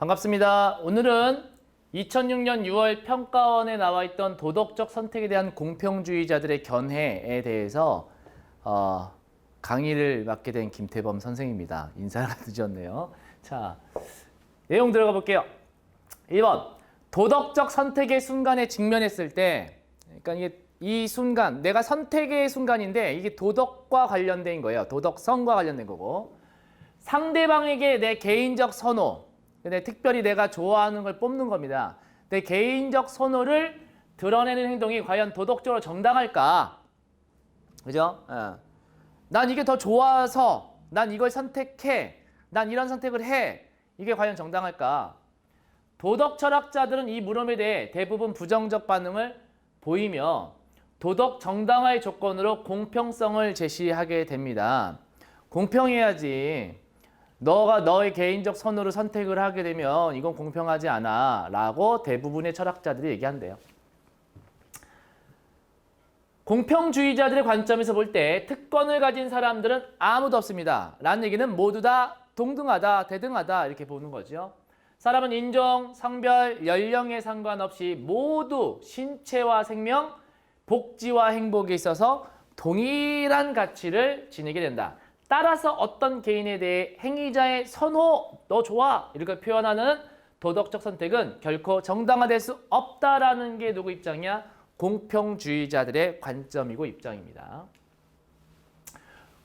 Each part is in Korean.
반갑습니다. 오늘은 2006년 6월 평가원에 나와 있던 도덕적 선택에 대한 공평주의자들의 견해에 대해서 강의를 맡게 된 김태범 선생입니다. 인사가 늦었네요. 자, 내용 들어가 볼게요. 1번, 도덕적 선택의 순간에 직면했을 때, 그러니까 이게 이 순간, 내가 선택의 순간인데 이게 도덕과 관련된 거예요. 도덕성과 관련된 거고, 상대방에게 내 개인적 선호, 근데 특별히 내가 좋아하는 걸 뽑는 겁니다. 내 개인적 선호를 드러내는 행동이 과연 도덕적으로 정당할까? 그죠? 난 이게 더 좋아서 난 이걸 선택해. 난 이런 선택을 해. 이게 과연 정당할까? 도덕 철학자들은 이 물음에 대해 대부분 부정적 반응을 보이며 도덕 정당화의 조건으로 공평성을 제시하게 됩니다. 공평해야지. 너가 너의 개인적 선호로 선택을 하게 되면 이건 공평하지 않아 라고 대부분의 철학자들이 얘기한대요. 공평주의자들의 관점에서 볼 때 특권을 가진 사람들은 아무도 없습니다 라는 얘기는 모두 다 동등하다, 대등하다 이렇게 보는 거죠. 사람은 인종, 성별, 연령에 상관없이 모두 신체와 생명, 복지와 행복에 있어서 동일한 가치를 지니게 된다. 따라서 어떤 개인에 대해 행위자의 선호, 너 좋아 이렇게 표현하는 도덕적 선택은 결코 정당화될 수 없다라는 게 누구 입장이야? 공평주의자들의 관점이고 입장입니다.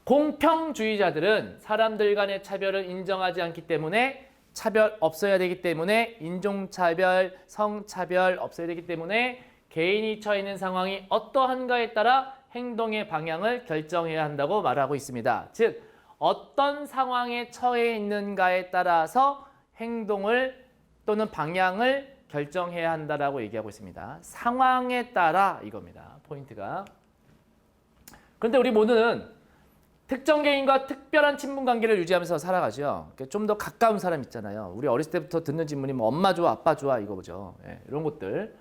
공평주의자들은 사람들 간의 차별을 인정하지 않기 때문에 차별 없어야 되기 때문에 인종차별, 성차별 없어야 되기 때문에 개인이 처해 있는 상황이 어떠한가에 따라 행동의 방향을 결정해야 한다고 말하고 있습니다. 즉, 어떤 상황에 처해 있는가에 따라서 행동을 또는 방향을 결정해야 한다라고 얘기하고 있습니다. 상황에 따라 이겁니다. 포인트가. 그런데 우리 모두는 특정 개인과 특별한 친분 관계를 유지하면서 살아가죠. 좀 더 가까운 사람 있잖아요. 우리 어렸을 때부터 듣는 질문이 뭐 엄마 좋아, 아빠 좋아 이거죠. 이런 것들.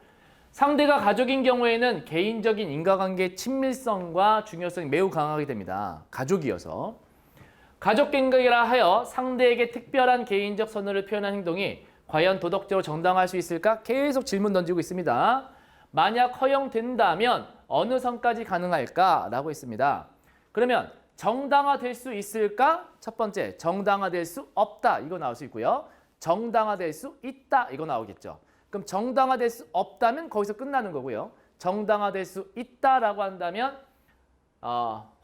상대가 가족인 경우에는 개인적인 인과관계의 친밀성과 중요성이 매우 강하게 됩니다. 가족이어서. 가족관계라 하여 상대에게 특별한 개인적 선호를 표현한 행동이 과연 도덕적으로 정당할 수 있을까? 계속 질문 던지고 있습니다. 만약 허용된다면 어느 선까지 가능할까? 라고 있습니다. 그러면 정당화될 수 있을까? 첫 번째, 정당화될 수 없다. 이거 나올 수 있고요. 정당화될 수 있다. 이거 나오겠죠. 그럼 정당화될 수 없다면 거기서 끝나는 거고요. 정당화될 수 있다라고 한다면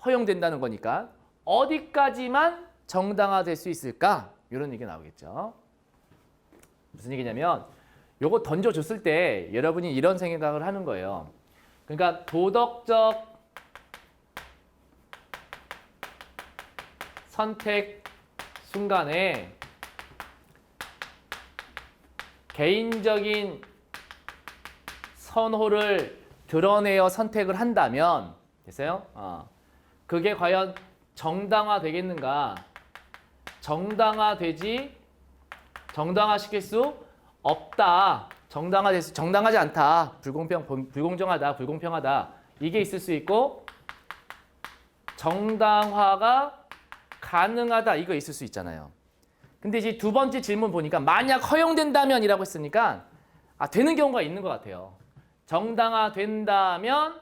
허용된다는 거니까 어디까지만 정당화될 수 있을까? 이런 얘기 나오겠죠. 무슨 얘기냐면 요거 던져줬을 때 여러분이 이런 생각을 하는 거예요. 그러니까 도덕적 선택 순간에 개인적인 선호를 드러내어 선택을 한다면 됐어요? 그게 과연 정당화되겠는가? 정당화시킬 수 없다. 정당하지 않다. 불공정하다. 불공평하다. 이게 있을 수 있고 정당화가 가능하다. 이거 있을 수 있잖아요. 근데 이제 두 번째 질문 보니까 만약 허용된다면 이라고 했으니까 되는 경우가 있는 것 같아요. 정당화된다면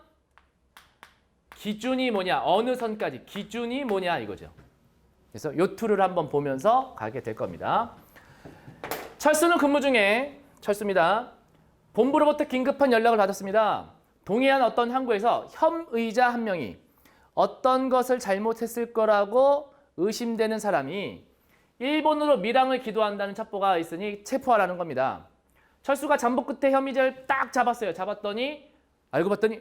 기준이 뭐냐? 어느 선까지? 기준이 뭐냐? 이거죠. 그래서 요 툴을 한번 보면서 가게 될 겁니다. 철수는 근무 중에 철수입니다. 본부로부터 긴급한 연락을 받았습니다. 동해안 어떤 항구에서 혐의자 한 명이 어떤 것을 잘못했을 거라고 의심되는 사람이 일본어로 밀항을 기도한다는 첩보가 있으니 체포하라는 겁니다. 철수가 잠복 끝에 혐의자를 딱 잡았어요. 잡았더니 알고 봤더니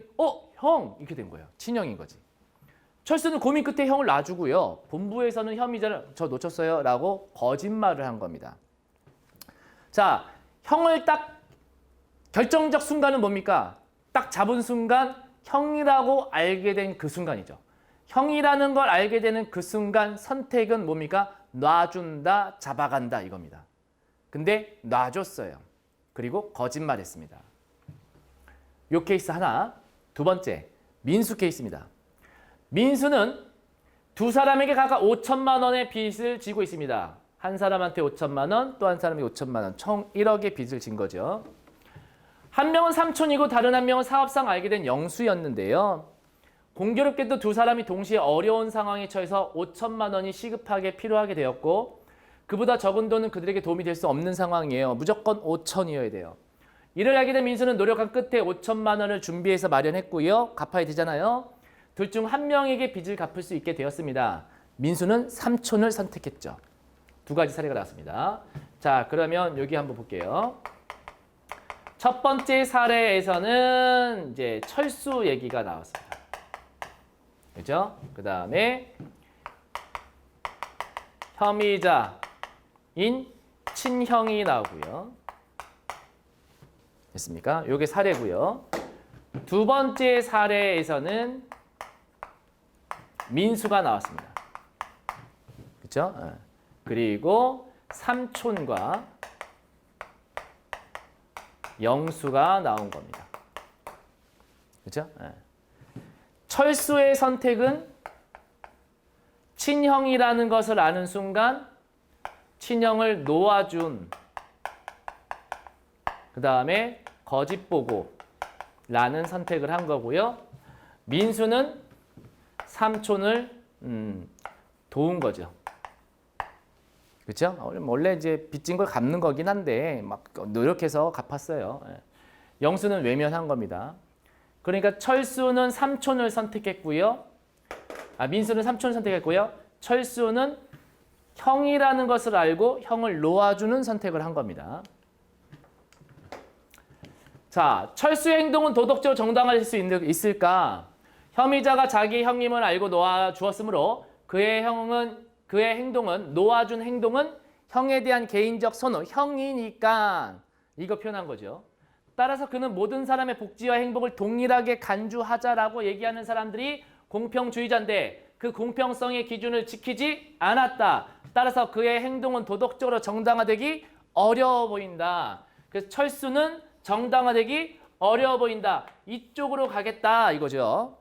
형! 이렇게 된 거예요. 친형인 거지. 철수는 고민 끝에 형을 놔주고요. 본부에서는 혐의자를 저 놓쳤어요 라고 거짓말을 한 겁니다. 자, 형을 딱 결정적 순간은 뭡니까? 딱 잡은 순간 형이라고 알게 된 그 순간이죠. 형이라는 걸 알게 되는 그 순간 선택은 뭡니까? 놔준다, 잡아간다 이겁니다. 근데 놔줬어요. 그리고 거짓말했습니다. 요 케이스 하나. 두 번째, 민수 케이스입니다. 민수는 두 사람에게 각각 5천만 원의 빚을 지고 있습니다. 한 사람한테 5천만 원, 또 한 사람이 5천만 원, 총 1억의 빚을 진 거죠. 한 명은 삼촌이고 다른 한 명은 사업상 알게 된 영수였는데요. 공교롭게도 두 사람이 동시에 어려운 상황에 처해서 5천만 원이 시급하게 필요하게 되었고 그보다 적은 돈은 그들에게 도움이 될 수 없는 상황이에요. 무조건 5천이어야 돼요. 이를 알게 된 민수는 노력한 끝에 5천만 원을 준비해서 마련했고요. 갚아야 되잖아요. 둘 중 한 명에게 빚을 갚을 수 있게 되었습니다. 민수는 삼촌을 선택했죠. 두 가지 사례가 나왔습니다. 자, 그러면 여기 한번 볼게요. 첫 번째 사례에서는 이제 철수 얘기가 나왔습니다. 그죠? 그 다음에 혐의자인 친형이 나오고요. 됐습니까? 요게 사례고요. 두 번째 사례에서는 민수가 나왔습니다. 그렇죠? 그리고 삼촌과 영수가 나온 겁니다. 그렇죠? 철수의 선택은 친형이라는 것을 아는 순간 친형을 놓아준 그 다음에 거짓 보고 라는 선택을 한 거고요. 민수는 삼촌을 도운 거죠. 그렇죠? 원래 이제 빚진 걸 갚는 거긴 한데 막 노력해서 갚았어요. 영수는 외면한 겁니다. 그러니까 철수는 삼촌을 선택했고요. 민수는 삼촌을 선택했고요. 철수는 형이라는 것을 알고 형을 놓아주는 선택을 한 겁니다. 자, 철수의 행동은 도덕적으로 정당할 수 있을까? 혐의자가 자기 형님을 알고 놓아주었으므로 그의 행동은 놓아준 행동은 형에 대한 개인적 선호, 형이니까 이거 표현한 거죠. 따라서 그는 모든 사람의 복지와 행복을 동일하게 간주하자라고 얘기하는 사람들이 공평주의자인데 그 공평성의 기준을 지키지 않았다. 따라서 그의 행동은 도덕적으로 정당화되기 어려워 보인다. 그래서 철수는 정당화되기 어려워 보인다. 이쪽으로 가겠다 이거죠.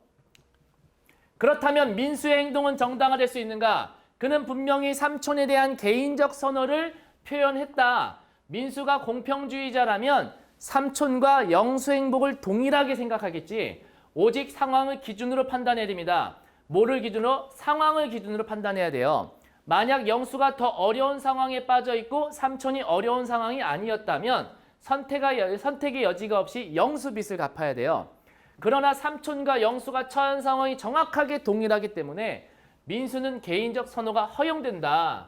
그렇다면 민수의 행동은 정당화될 수 있는가? 그는 분명히 삼촌에 대한 개인적 선호를 표현했다. 민수가 공평주의자라면 삼촌과 영수 행복을 동일하게 생각하겠지. 오직 상황을 기준으로 판단해야 됩니다. 뭐를 기준으로? 상황을 기준으로 판단해야 돼요. 만약 영수가 더 어려운 상황에 빠져 있고 삼촌이 어려운 상황이 아니었다면 선택의 여지가 없이 영수 빚을 갚아야 돼요. 그러나 삼촌과 영수가 처한 상황이 정확하게 동일하기 때문에 민수는 개인적 선호가 허용된다.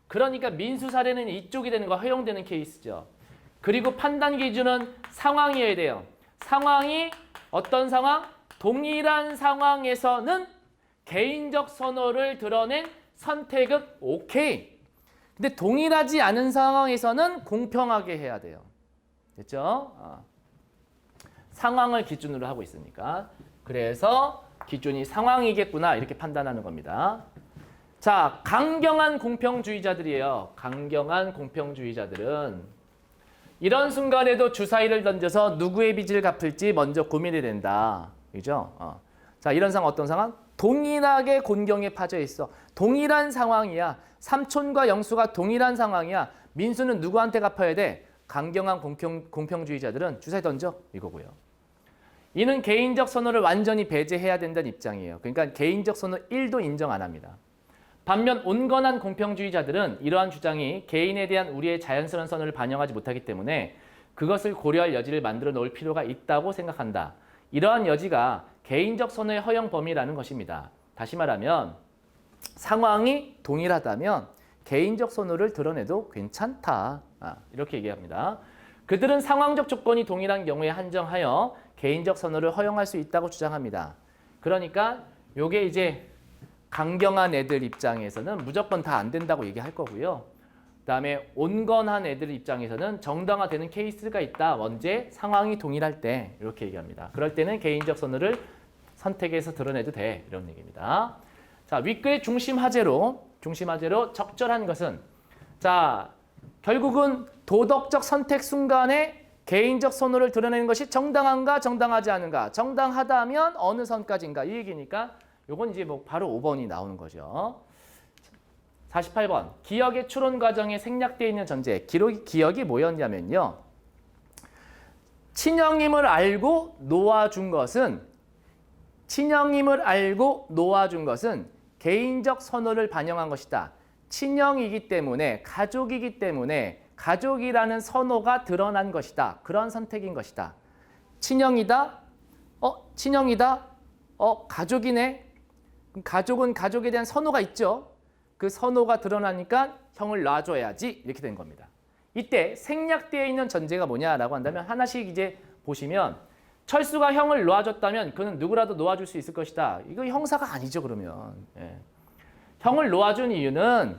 그러니까 민수 사례는 이쪽이 되는 거 허용되는 케이스죠. 그리고 판단 기준은 상황이어야 돼요. 상황이 어떤 상황? 동일한 상황에서는 개인적 선호를 드러낸 선택은 오케이. 근데 동일하지 않은 상황에서는 공평하게 해야 돼요. 됐죠? 상황을 기준으로 하고 있으니까. 그래서 기준이 상황이겠구나 이렇게 판단하는 겁니다. 자, 강경한 공평주의자들이에요. 강경한 공평주의자들은 이런 순간에도 주사위를 던져서 누구의 빚을 갚을지 먼저 고민이 된다. 그죠? 자, 이런 상황 어떤 상황? 동일하게 곤경에 빠져 있어. 동일한 상황이야. 삼촌과 영수가 동일한 상황이야. 민수는 누구한테 갚아야 돼? 강경한 공평주의자들은 주사위 던져 이거고요. 이는 개인적 선호를 완전히 배제해야 된다는 입장이에요. 그러니까 개인적 선호 1도 인정 안 합니다. 반면 온건한 공평주의자들은 이러한 주장이 개인에 대한 우리의 자연스러운 선호를 반영하지 못하기 때문에 그것을 고려할 여지를 만들어 놓을 필요가 있다고 생각한다. 이러한 여지가 개인적 선호의 허용 범위라는 것입니다. 다시 말하면 상황이 동일하다면 개인적 선호를 드러내도 괜찮다. 이렇게 얘기합니다. 그들은 상황적 조건이 동일한 경우에 한정하여 개인적 선호를 허용할 수 있다고 주장합니다. 그러니까 이게 이제 강경한 애들 입장에서는 무조건 다 안 된다고 얘기할 거고요. 그다음에 온건한 애들 입장에서는 정당화되는 케이스가 있다. 언제? 상황이 동일할 때 이렇게 얘기합니다. 그럴 때는 개인적 선호를 선택해서 드러내도 돼. 이런 얘기입니다. 자, 윗글의 중심 화제로 적절한 것은 자, 결국은 도덕적 선택 순간에 개인적 선호를 드러내는 것이 정당한가 정당하지 않은가. 정당하다면 어느 선까지인가 이 얘기니까 요건 이제 뭐 바로 5번이 나오는 거죠. 48번. 기억의 추론 과정에 생략되어 있는 전제. 기억이 뭐였냐면요. 친형임을 알고 놓아준 것은 개인적 선호를 반영한 것이다. 친형이기 때문에, 가족이기 때문에 가족이라는 선호가 드러난 것이다. 그런 선택인 것이다. 친형이다? 친형이다? 가족이네? 그럼 가족은 가족에 대한 선호가 있죠. 그 선호가 드러나니까 형을 놔줘야지 이렇게 된 겁니다. 이때 생략되어 있는 전제가 뭐냐라고 한다면 하나씩 이제 보시면 철수가 형을 놓아줬다면 그는 누구라도 놓아줄 수 있을 것이다. 이거 형사가 아니죠 그러면. 예. 형을 놓아준 이유는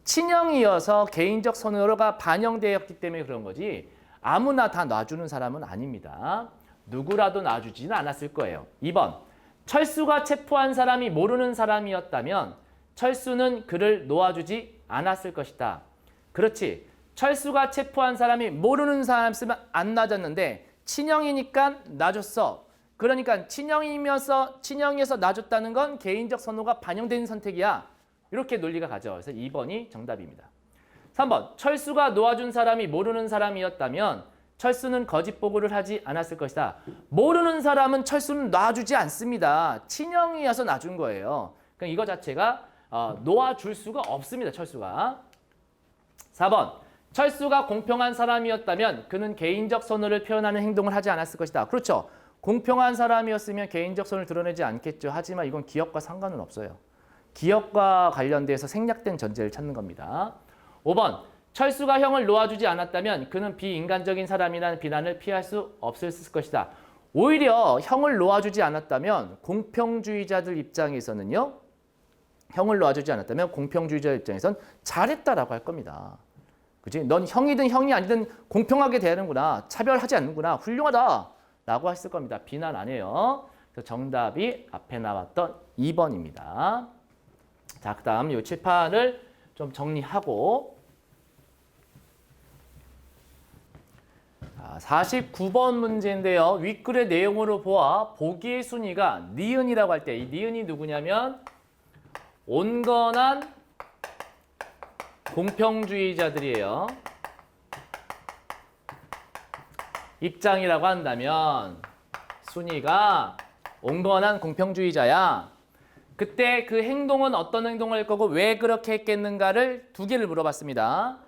친형이어서 개인적 선호가 반영되었기 때문에 그런 거지 아무나 다 놔주는 사람은 아닙니다. 누구라도 놔주지는 않았을 거예요. 2번. 철수가 체포한 사람이 모르는 사람이었다면 철수는 그를 놓아주지 않았을 것이다. 그렇지. 철수가 체포한 사람이 모르는 사람 쓰면 안 놔줬는데 친형이니까 놔줬어. 그러니까 친형이어서 놔줬다는 건 개인적 선호가 반영된 선택이야. 이렇게 논리가 가죠. 그래서 2번이 정답입니다. 3번. 철수가 놓아준 사람이 모르는 사람이었다면 철수는 거짓 보고를 하지 않았을 것이다. 모르는 사람은 철수는 놔주지 않습니다. 친형이어서 놔준 거예요. 그러니까 이거 자체가 놓아줄 수가 없습니다. 철수가. 4번. 철수가 공평한 사람이었다면 그는 개인적 선호를 표현하는 행동을 하지 않았을 것이다. 그렇죠. 공평한 사람이었으면 개인적 선호를 드러내지 않겠죠. 하지만 이건 기억과 상관은 없어요. 기억과 관련돼서 생략된 전제를 찾는 겁니다. 5번. 철수가 형을 놓아주지 않았다면 그는 비인간적인 사람이라는 비난을 피할 수 없었을 것이다. 오히려 형을 놓아주지 않았다면 공평주의자들 입장에서는요. 형을 놓아주지 않았다면 공평주의자 입장에선 잘했다라고 할 겁니다. 그치? 넌 형이든 형이 아니든 공평하게 대하는구나. 차별하지 않는구나. 훌륭하다. 라고 했을 겁니다. 비난 안 해요. 그래서 정답이 앞에 나왔던 2번입니다. 자, 그 다음 이 칠판을 좀 정리하고 49번 문제인데요. 윗글의 내용으로 보아 보기의 순위가 니은이라고 할 때 이 니은이 누구냐면 온건한 공평주의자들이에요. 입장이라고 한다면 순위가 온건한 공평주의자야. 그때 그 행동은 어떤 행동을 할 거고 왜 그렇게 했겠는가를 두 개를 물어봤습니다.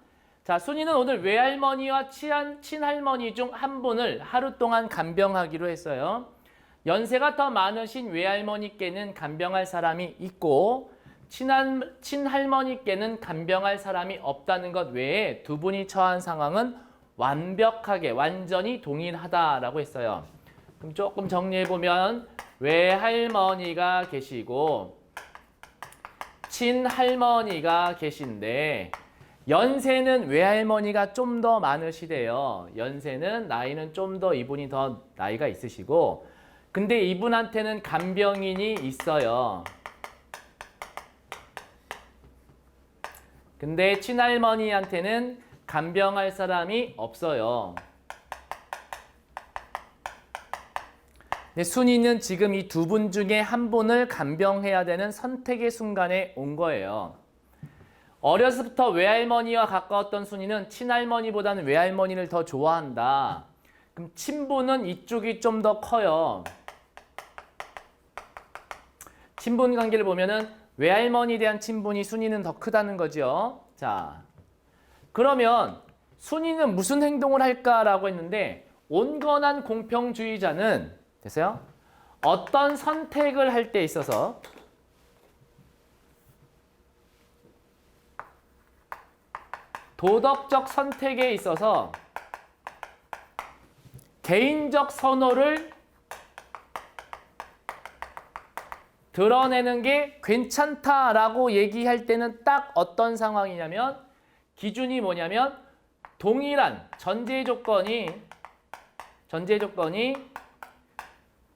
자, 순이는 오늘 외할머니와 친할머니 중 한 분을 하루 동안 간병하기로 했어요. 연세가 더 많으신 외할머니께는 간병할 사람이 있고 친할머니께는 간병할 사람이 없다는 것 외에 두 분이 처한 상황은 완전히 동일하다라고 했어요. 그럼 조금 정리해보면 외할머니가 계시고 친할머니가 계신데 연세는 외할머니가 좀 더 많으시대요. 연세는 나이는 좀 더 이분이 더 나이가 있으시고 근데 이분한테는 간병인이 있어요. 근데 친할머니한테는 간병할 사람이 없어요. 근데 순이는 지금 이 두 분 중에 한 분을 간병해야 되는 선택의 순간에 온 거예요. 어려서부터 외할머니와 가까웠던 순이는 친할머니보다는 외할머니를 더 좋아한다. 그럼 친분은 이쪽이 좀 더 커요. 친분 관계를 보면은 외할머니에 대한 친분이 순이는 더 크다는 거죠. 자, 그러면 순이는 무슨 행동을 할까라고 했는데 온건한 공평주의자는 됐어요? 어떤 선택을 할 때 있어서 도덕적 선택에 있어서 개인적 선호를 드러내는 게 괜찮다라고 얘기할 때는 딱 어떤 상황이냐면 기준이 뭐냐면 동일한 전제 조건이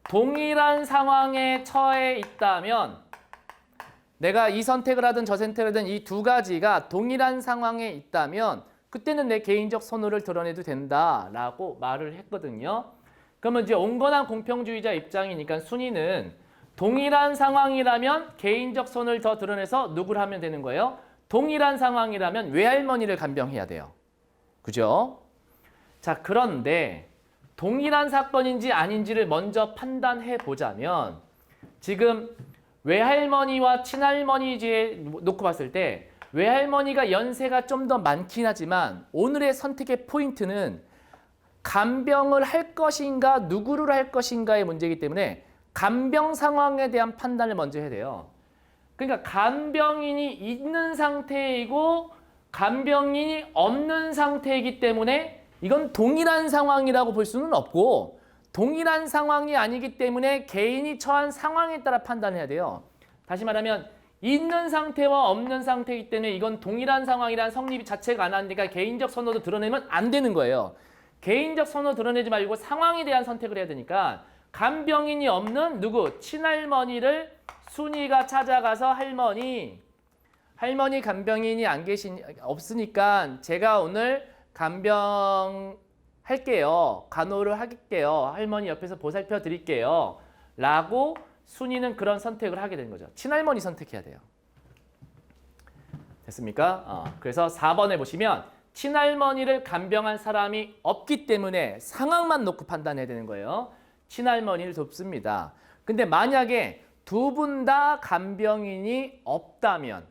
동일한 상황에 처해 있다면 내가 이 선택을 하든 저 선택을 하든 이 두 가지가 동일한 상황에 있다면 그때는 내 개인적 선호를 드러내도 된다라고 말을 했거든요. 그러면 이제 온건한 공평주의자 입장이니까 순위는 동일한 상황이라면 개인적 선호를 더 드러내서 누구를 하면 되는 거예요? 동일한 상황이라면 외할머니를 간병해야 돼요. 그죠? 자, 그런데 동일한 사건인지 아닌지를 먼저 판단해 보자면 지금 외할머니와 친할머니에 놓고 봤을 때 외할머니가 연세가 좀 더 많긴 하지만 오늘의 선택의 포인트는 간병을 할 것인가 누구를 할 것인가의 문제이기 때문에 간병 상황에 대한 판단을 먼저 해야 돼요. 그러니까 간병인이 있는 상태이고 간병인이 없는 상태이기 때문에 이건 동일한 상황이라고 볼 수는 없고 동일한 상황이 아니기 때문에 개인이 처한 상황에 따라 판단해야 돼요. 다시 말하면 있는 상태와 없는 상태이기 때문에 이건 동일한 상황이란 성립 자체가 안 하니까 개인적 선호도 드러내면 안 되는 거예요. 개인적 선호 드러내지 말고 상황에 대한 선택을 해야 되니까 간병인이 없는 누구? 친할머니를 순이가 찾아가서 할머니 간병인이 없으니까 제가 오늘 간병 할게요. 간호를 할게요. 할머니 옆에서 보살펴 드릴게요. 라고 순이는 그런 선택을 하게 된 거죠. 친할머니 선택해야 돼요. 됐습니까? 그래서 4번에 보시면 친할머니를 간병한 사람이 없기 때문에 상황만 놓고 판단해야 되는 거예요. 친할머니를 돕습니다. 근데 만약에 두 분 다 간병인이 없다면,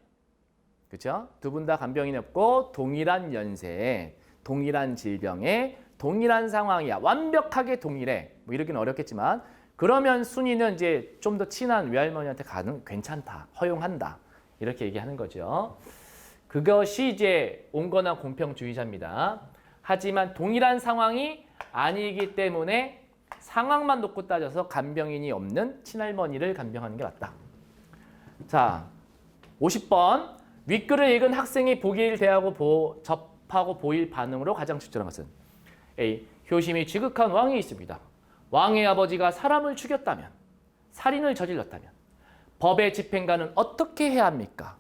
그렇죠? 두 분 다 간병인이 없고 동일한 연세에, 동일한 질병에, 동일한 상황이야. 완벽하게 동일해. 뭐 이러기는 어렵겠지만 그러면 순이는 이제 좀 더 친한 외할머니한테 가는 괜찮다, 허용한다 이렇게 얘기하는 거죠. 그것이 이제 온건한 공평주의자입니다. 하지만 동일한 상황이 아니기 때문에 상황만 놓고 따져서 간병인이 없는 친할머니를 간병하는 게 맞다. 자, 50번 윗글을 읽은 학생이 보기를 대하고 접하고 보일 반응으로 가장 적절한 것은 A. 효심이 지극한 왕이 있습니다. 왕의 아버지가 사람을 죽였다면, 살인을 저질렀다면 법의 집행관은 어떻게 해야 합니까?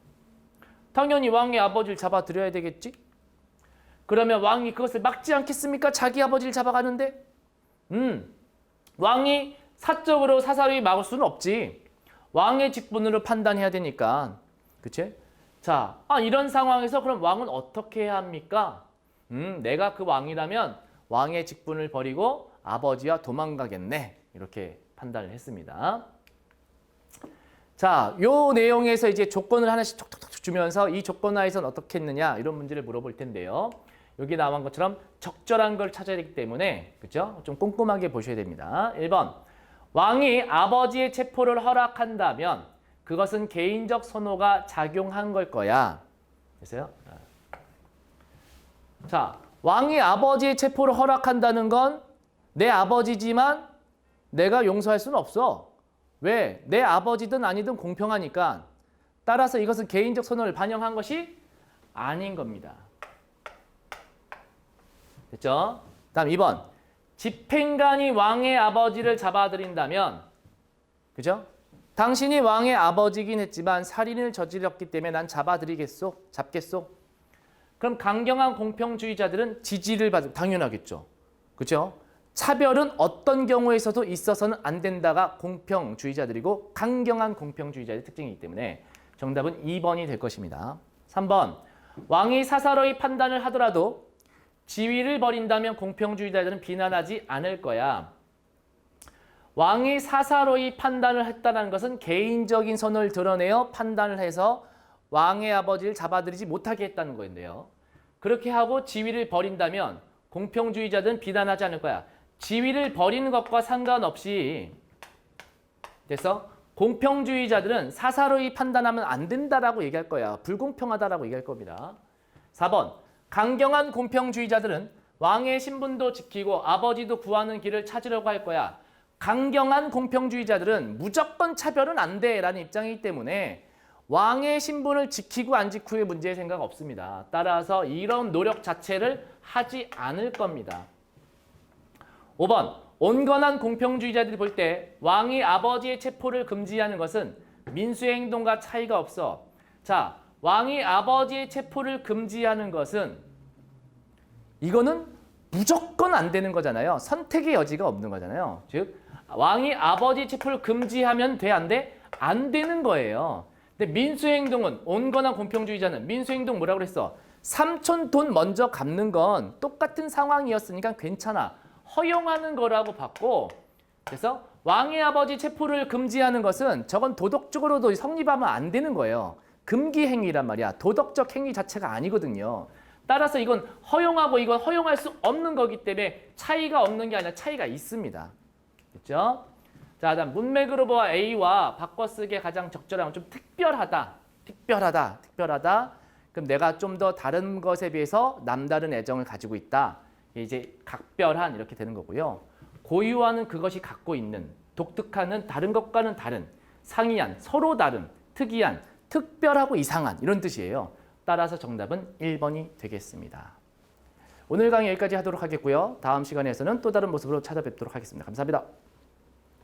당연히 왕의 아버지를 잡아들여야 되겠지? 그러면 왕이 그것을 막지 않겠습니까? 자기 아버지를 잡아가는데? 왕이 사적으로 사사로이 막을 수는 없지. 왕의 직분으로 판단해야 되니까. 그치? 자, 이런 상황에서 그럼 왕은 어떻게 해야 합니까? 내가 그 왕이라면 왕의 직분을 버리고 아버지와 도망가겠네. 이렇게 판단을 했습니다. 자, 요 내용에서 이제 조건을 하나씩 톡톡톡 주면서 이 조건 하에서는 어떻게 했느냐 이런 문제를 물어볼 텐데요. 여기 나온 것처럼 적절한 걸 찾아야 되기 때문에 그렇죠? 좀 꼼꼼하게 보셔야 됩니다. 1번 왕이 아버지의 체포를 허락한다면 그것은 개인적 선호가 작용한 걸 거야. 됐어요? 자, 왕이 아버지의 체포를 허락한다는 건 내 아버지지만 내가 용서할 수는 없어. 왜? 내 아버지든 아니든 공평하니까. 따라서 이것은 개인적 선호를 반영한 것이 아닌 겁니다. 됐죠? 다음 2번. 집행관이 왕의 아버지를 잡아들인다면, 그죠? 당신이 왕의 아버지긴 했지만 살인을 저질렀기 때문에 난 잡겠소? 그럼 강경한 공평주의자들은 지지를 받을, 당연하겠죠. 그죠? 차별은 어떤 경우에서도 있어서는 안 된다가 공평주의자들이고 강경한 공평주의자의 특징이기 때문에 정답은 2번이 될 것입니다. 3번. 왕이 사사로이 판단을 하더라도 지위를 버린다면 공평주의자들은 비난하지 않을 거야. 왕이 사사로이 판단을 했다는 것은 개인적인 선호를 드러내어 판단을 해서 왕의 아버지를 잡아들이지 못하게 했다는 거인데요. 그렇게 하고 지위를 버린다면 공평주의자들은 비난하지 않을 거야. 지위를 버리는 것과 상관없이 됐어? 공평주의자들은 사사로이 판단하면 안 된다라고 얘기할 거야. 불공평하다라고 얘기할 겁니다. 4번. 강경한 공평주의자들은 왕의 신분도 지키고 아버지도 구하는 길을 찾으려고 할 거야. 강경한 공평주의자들은 무조건 차별은 안 돼라는 입장이기 때문에 왕의 신분을 지키고 안 지키고의 문제의 생각 없습니다. 따라서 이런 노력 자체를 하지 않을 겁니다. 5번. 온건한 공평주의자들이 볼 때 왕이 아버지의 체포를 금지하는 것은 민수의 행동과 차이가 없어. 자, 왕이 아버지의 체포를 금지하는 것은 이거는 무조건 안 되는 거잖아요. 선택의 여지가 없는 거잖아요. 즉 왕이 아버지 체포를 금지하면 돼, 안 돼? 안 되는 거예요. 근데 민수행동은 온건한 공평주의자는 민수행동 뭐라고 그랬어? 삼촌 돈 먼저 갚는 건 똑같은 상황이었으니까 괜찮아. 허용하는 거라고 봤고 그래서 왕의 아버지 체포를 금지하는 것은 저건 도덕적으로도 성립하면 안 되는 거예요. 금기 행위란 말이야. 도덕적 행위 자체가 아니거든요. 따라서 이건 허용하고 이건 허용할 수 없는 거기 때문에 차이가 없는 게 아니라 차이가 있습니다. 됐죠? 자, 다음 문맥으로 보아 A와 바꿔쓰기에 가장 적절한 건 좀 특별하다. 그럼 내가 좀 더 다른 것에 비해서 남다른 애정을 가지고 있다. 이제 각별한 이렇게 되는 거고요. 고유하는 그것이 갖고 있는, 독특한 다른 것과는 다른, 상이한, 서로 다른, 특이한, 특별하고 이상한 이런 뜻이에요. 따라서 정답은 1번이 되겠습니다. 오늘 강의 여기까지 하도록 하겠고요. 다음 시간에서는 또 다른 모습으로 찾아뵙도록 하겠습니다. 감사합니다.